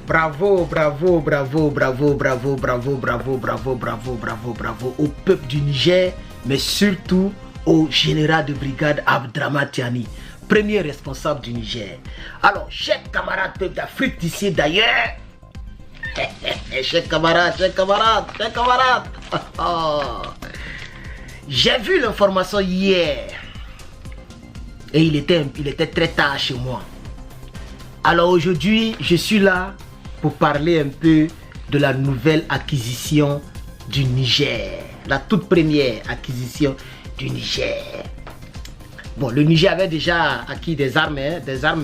Bravo, bravo, bravo, bravo, bravo, bravo, bravo, bravo, bravo, bravo, bravo au peuple du Niger, mais surtout au général de brigade Abdraman Tiani, premier responsable du Niger. Alors, chers camarades peuple d'Afrique d'ici d'ailleurs, chers camarades, j'ai vu l'information hier et il était très tard chez moi. Alors aujourd'hui, je suis là pour parler un peu de la nouvelle acquisition du Niger. La toute première acquisition du Niger. Bon, le Niger avait déjà acquis des armes,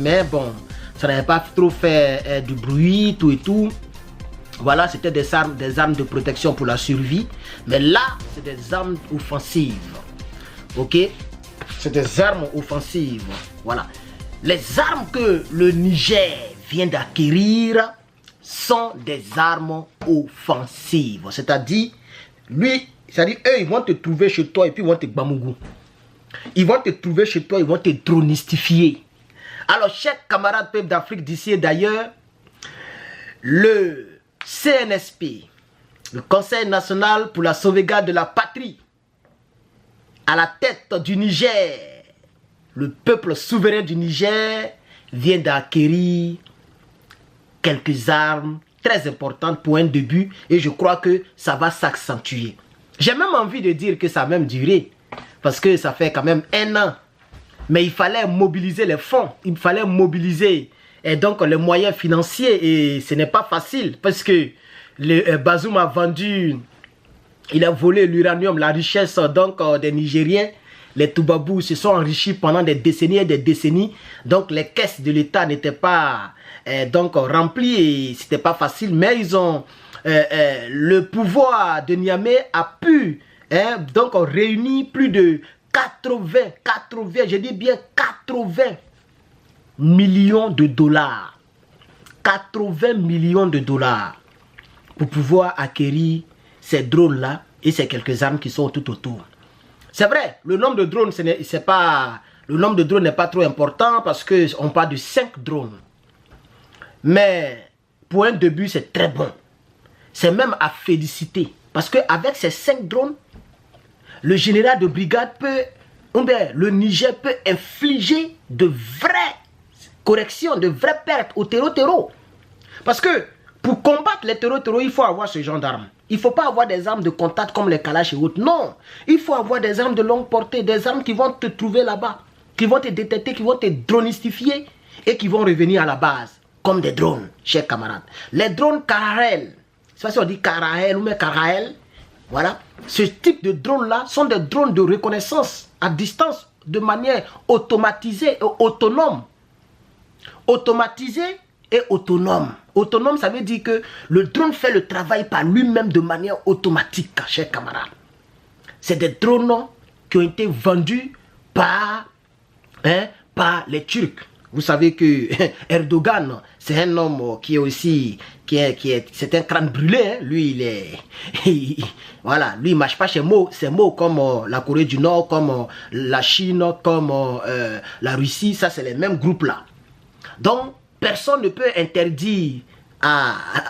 mais bon, ça n'avait pas trop fait du bruit, tout et tout. Voilà, c'était des armes de protection pour la survie. Mais là, c'est des armes offensives. Ok? C'est des armes offensives. Voilà. Les armes que le Niger vient d'acquérir sont des armes offensives. C'est-à-dire, eux, ils vont te trouver chez toi et puis ils vont te bamougou. Ils vont te trouver chez toi, ils vont te dronistifier. Alors, chers camarades peuple d'Afrique d'ici et d'ailleurs, le CNSP, le Conseil national pour la sauvegarde de la patrie, à la tête du Niger, le peuple souverain du Niger vient d'acquérir quelques armes très importantes pour un début et je crois que ça va s'accentuer. J'ai même envie de dire que ça a même duré parce que ça fait quand même 1 an. Mais il fallait mobiliser les fonds, il fallait mobiliser et donc les moyens financiers et ce n'est pas facile parce que le Bazoum a vendu, il a volé l'uranium, la richesse donc des Nigériens. Les Toubabous se sont enrichis pendant des décennies et des décennies. Donc les caisses de l'État n'étaient pas donc remplies et c'était pas facile. Mais ils ont le pouvoir de Niamey a pu donc réunir plus de 80, je dis bien 80 millions de dollars. 80 millions de dollars pour pouvoir acquérir ces drones-là et ces quelques armes qui sont tout autour. C'est vrai, le nombre de drones, le nombre de drones n'est pas trop important parce qu'on parle de 5 drones. Mais pour un début, c'est très bon. C'est même à féliciter. Parce qu'avec ces 5 drones, le général de brigade le Niger peut infliger de vraies corrections, de vraies pertes aux terreaux. Parce que pour combattre les terreaux, il faut avoir ce genre d'armes. Il ne faut pas avoir des armes de contact comme les Kalash et autres. Non, il faut avoir des armes de longue portée, des armes qui vont te trouver là-bas, qui vont te détecter, qui vont te dronistifier et qui vont revenir à la base, comme des drones, chers camarades. Les drones Karahel, c'est pas si on dit Karahel ou mais Karahel, voilà. Ce type de drones-là sont des drones de reconnaissance à distance de manière automatisée et autonome. Automatisée et autonome. Autonome, ça veut dire que le drone fait le travail par lui-même de manière automatique, chers camarades. C'est des drones qui ont été vendus par les Turcs. Vous savez que Erdogan, c'est un homme qui est aussi, c'est un crâne brûlé. Lui, voilà, lui, il ne mâche pas ses mots comme la Corée du Nord, comme la Chine, comme la Russie. Ça, c'est les mêmes groupes-là. Donc, personne ne peut interdire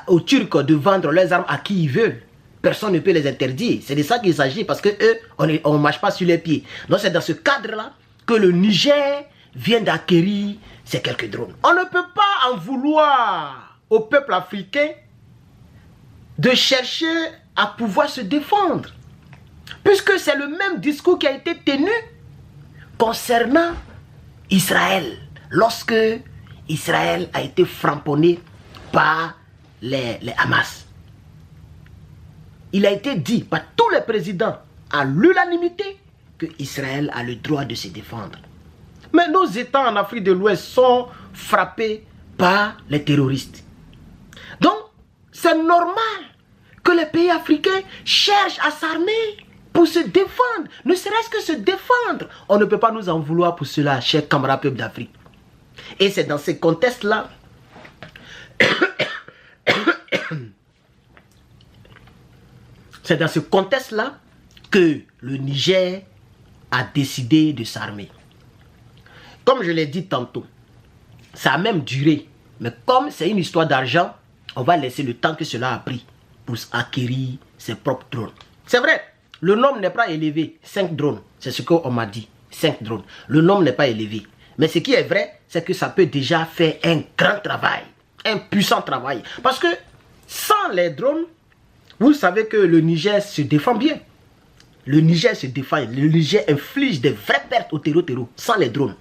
aux Turcs de vendre leurs armes à qui ils veulent. Personne ne peut les interdire. C'est de ça qu'il s'agit parce qu'eux, on ne marche pas sur les pieds. Donc, c'est dans ce cadre-là que le Niger vient d'acquérir ces quelques drones. On ne peut pas en vouloir au peuple africain de chercher à pouvoir se défendre. Puisque c'est le même discours qui a été tenu concernant Israël. Lorsque Israël a été framponné par les Hamas. Il a été dit par tous les présidents à l'unanimité que Israël a le droit de se défendre. Mais nos États en Afrique de l'Ouest sont frappés par les terroristes. Donc, c'est normal que les pays africains cherchent à s'armer pour se défendre. Ne serait-ce que se défendre. On ne peut pas nous en vouloir pour cela, chers camarades peuples d'Afrique. Et c'est dans ce contexte-là c'est dans ce contexte-là que le Niger a décidé de s'armer. Comme je l'ai dit tantôt, ça a même duré. Mais comme c'est une histoire d'argent, On va laisser le temps que cela a pris pour acquérir ses propres drones. C'est vrai, le nombre n'est pas élevé. 5 drones, c'est ce qu'on m'a dit. 5 drones. Le nombre n'est pas élevé. Mais ce qui est vrai, c'est que ça peut déjà faire un grand travail. Un puissant travail. Parce que sans les drones, vous savez que le Niger se défend bien. Le Niger se défend. Le Niger inflige des vraies pertes au terreau sans les drones.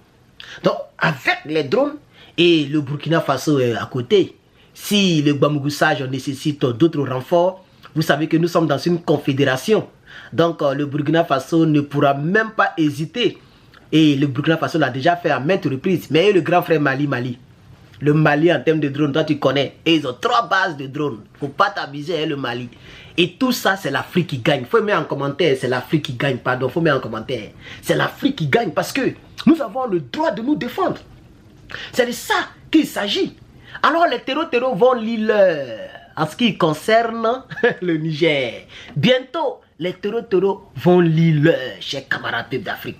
Donc, avec les drones et le Burkina Faso est à côté, si le Bamoussage nécessite d'autres renforts, vous savez que nous sommes dans une confédération. Donc, le Burkina Faso ne pourra même pas hésiter. Et le Burkina Faso l'a déjà fait à maintes reprises. Mais le grand frère Mali. Le Mali en termes de drones, toi tu connais. Et ils ont 3 bases de drones. Faut pas t'abuser, hein, le Mali. Et tout ça, c'est l'Afrique qui gagne. Faut mettre en commentaire, c'est l'Afrique qui gagne. Pardon, faut mettre en commentaire. C'est l'Afrique qui gagne parce que nous avons le droit de nous défendre. C'est de ça qu'il s'agit. Alors les terreaux vont lire en ce qui concerne le Niger. Bientôt, les terreaux vont lire chers camarades d'Afrique.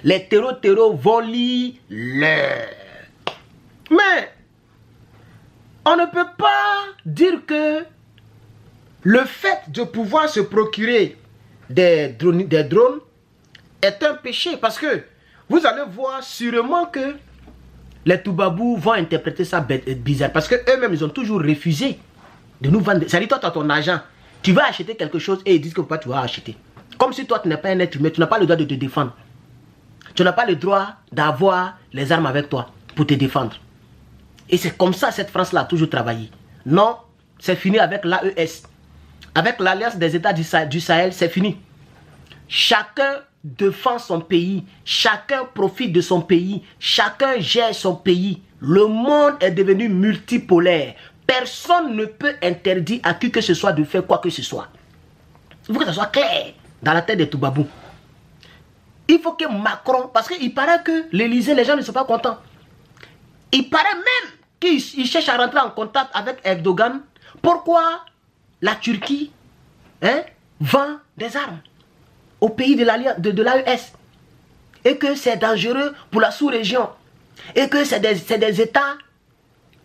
Les terreaux vont lire Mais on ne peut pas dire que le fait de pouvoir se procurer des drones est un péché. Parce que vous allez voir sûrement que les Toubabous vont interpréter ça bizarre. Parce qu'eux-mêmes, ils ont toujours refusé de nous vendre. Ça dit, toi, tu as ton argent. Tu vas acheter quelque chose et ils disent que pourquoi tu vas acheter. Comme si toi, tu n'es pas un être humain. Tu n'as pas le droit de te défendre. Tu n'as pas le droit d'avoir les armes avec toi pour te défendre. Et c'est comme ça cette France-là a toujours travaillé. Non, c'est fini avec l'AES. Avec l'Alliance des États du Sahel, c'est fini. Chacun défend son pays. Chacun profite de son pays. Chacun gère son pays. Le monde est devenu multipolaire. Personne ne peut interdire à qui que ce soit de faire quoi que ce soit. Il faut que ça soit clair dans la tête des Toubabous. Il faut que Macron, parce qu'il paraît que l'Élysée, les gens ne sont pas contents. Il paraît même qu'il cherche à rentrer en contact avec Erdogan. Pourquoi la Turquie vend des armes au pays de l'AES? Et que c'est dangereux pour la sous-région. Et que c'est des États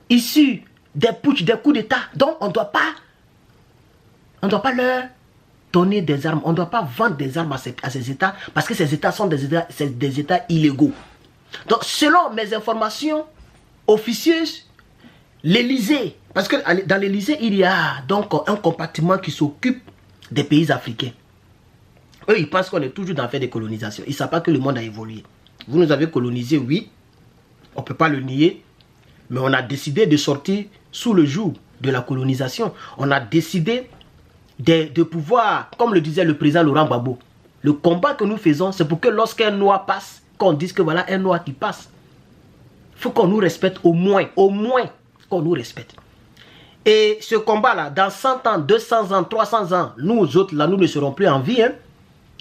issus des putsch, des coups d'État. Donc on ne doit pas leur donner des armes. On ne doit pas vendre des armes à ces États. Parce que ces États sont des États illégaux. Donc selon mes informations officieuses, l'Élysée, parce que dans l'Élysée, il y a donc un compartiment qui s'occupe des pays africains. Eux, ils pensent qu'on est toujours dans l'affaire des colonisations. Ils ne savent pas que le monde a évolué. Vous nous avez colonisé, oui, on ne peut pas le nier, mais on a décidé de sortir sous le joug de la colonisation. On a décidé de pouvoir, comme le disait le président Laurent Gbagbo, le combat que nous faisons, c'est pour que lorsqu'un noir passe, qu'on dise que voilà un noir qui passe. Il faut qu'on nous respecte au moins qu'on nous respecte. Et ce combat-là, dans 100 ans, 200 ans, 300 ans, nous autres, là, nous ne serons plus en vie. Hein.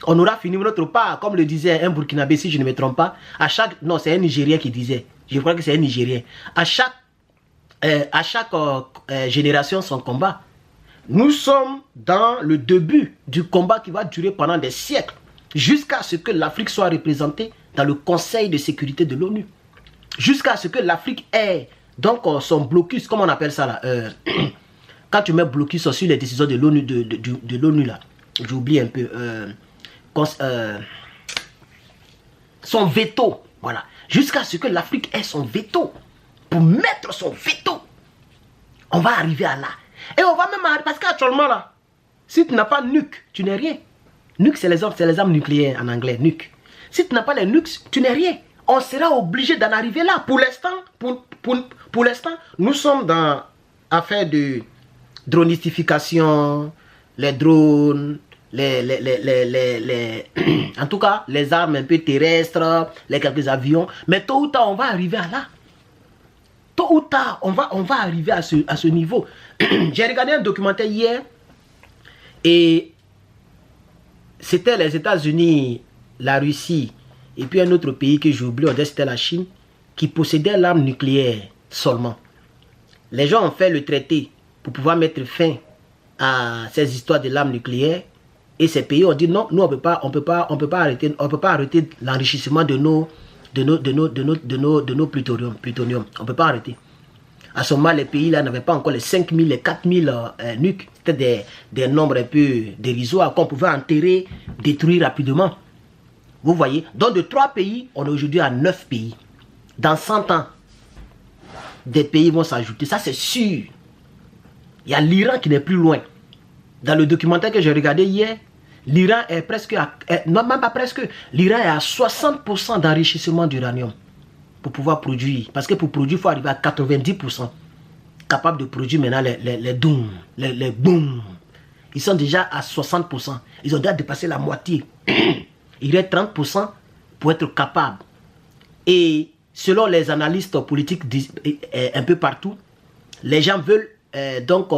On aura fini notre part, comme le disait un Burkinabé, si je ne me trompe pas. À chaque, non, c'est un Nigérien qui disait. Je crois que c'est un Nigérien. À chaque génération, son combat. Nous sommes dans le début du combat qui va durer pendant des siècles, jusqu'à ce que l'Afrique soit représentée dans le Conseil de sécurité de l'ONU. Jusqu'à ce que l'Afrique ait donc son blocus, comment on appelle ça là, quand tu mets blocus sur les décisions de l'ONU, de l'ONU là, j'oublie un peu, son veto, voilà. Jusqu'à ce que l'Afrique ait son veto, pour mettre son veto, on va arriver à là. Et on va même arriver, parce qu'actuellement là, si tu n'as pas nuque, tu n'es rien. Nuque, c'est les armes nucléaires en anglais, nuque. Si tu n'as pas les nukes, tu n'es rien. On sera obligé d'en arriver là. Pour l'instant, nous sommes dans l'affaire de dronistification, les drones, en tout cas, les armes un peu terrestres, les quelques avions. Mais tôt ou tard, on va arriver à là. Tôt ou tard, on va arriver à ce niveau. J'ai regardé un documentaire hier et c'était les États-Unis, la Russie et puis un autre pays que j'ai oublié, c'était la Chine, qui possédait l'arme nucléaire seulement. Les gens ont fait le traité pour pouvoir mettre fin à ces histoires de l'arme nucléaire. Et ces pays ont dit non, nous on peut pas arrêter l'enrichissement de nos plutonium. On peut pas arrêter. À ce moment, les pays là n'avaient pas encore les 5000, les 4000 nuques. C'était des nombres un peu dérisoires qu'on pouvait enterrer, détruire rapidement. Vous voyez? Donc de 3 pays, on est aujourd'hui à 9 pays. Dans 100 ans, des pays vont s'ajouter. Ça, c'est sûr. Il y a l'Iran qui n'est plus loin. Dans le documentaire que j'ai regardé hier, l'Iran est presque à... non, même pas presque. L'Iran est à 60% d'enrichissement d'uranium pour pouvoir produire. Parce que pour produire, il faut arriver à 90%. Capable de produire maintenant les dooms, les boom. Ils sont déjà à 60%. Ils ont déjà dépassé la moitié. Il reste 30% pour être capable. Et selon les analystes politiques un peu partout, les gens veulent donc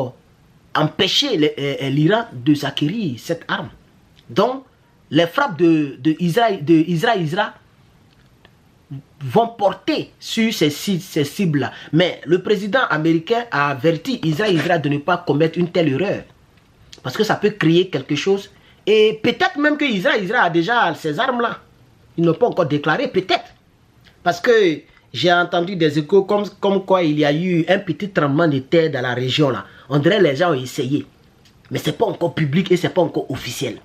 empêcher l'Iran de s'acquérir cette arme. Donc, les frappes d'Israël vont porter sur ces cibles-là. Mais le président américain a averti Israël de ne pas commettre une telle erreur. Parce que ça peut créer quelque chose. Et peut-être même que Israël a déjà ces armes-là. Ils n'ont pas encore déclaré, peut-être. Parce que j'ai entendu des échos comme quoi il y a eu un petit tremblement de terre dans la région là. On dirait que les gens ont essayé. Mais ce n'est pas encore public et ce n'est pas encore officiel.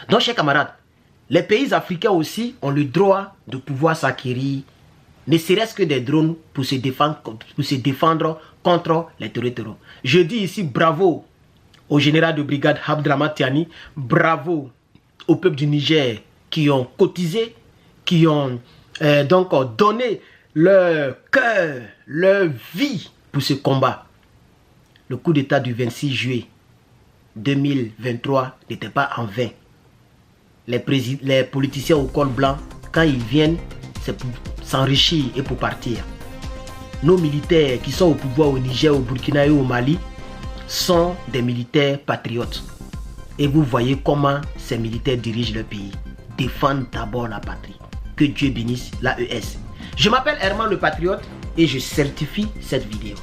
Donc, chers camarades, les pays africains aussi ont le droit de pouvoir s'acquérir, ne serait-ce que des drones pour se défendre contre les terroristes. Je dis ici bravo au général de brigade Abdraman Tiani, bravo au peuple du Niger qui ont cotisé, qui ont donc donné leur cœur, leur vie pour ce combat. Le coup d'état du 26 juillet 2023 n'était pas en vain. Les politiciens au col blanc, quand ils viennent, c'est pour s'enrichir et pour partir. Nos militaires qui sont au pouvoir au Niger, au Burkina et au Mali sont des militaires patriotes. Et vous voyez comment ces militaires dirigent le pays. Défendent d'abord la patrie. Que Dieu bénisse l'AES. Je m'appelle Herman le Patriote et je certifie cette vidéo.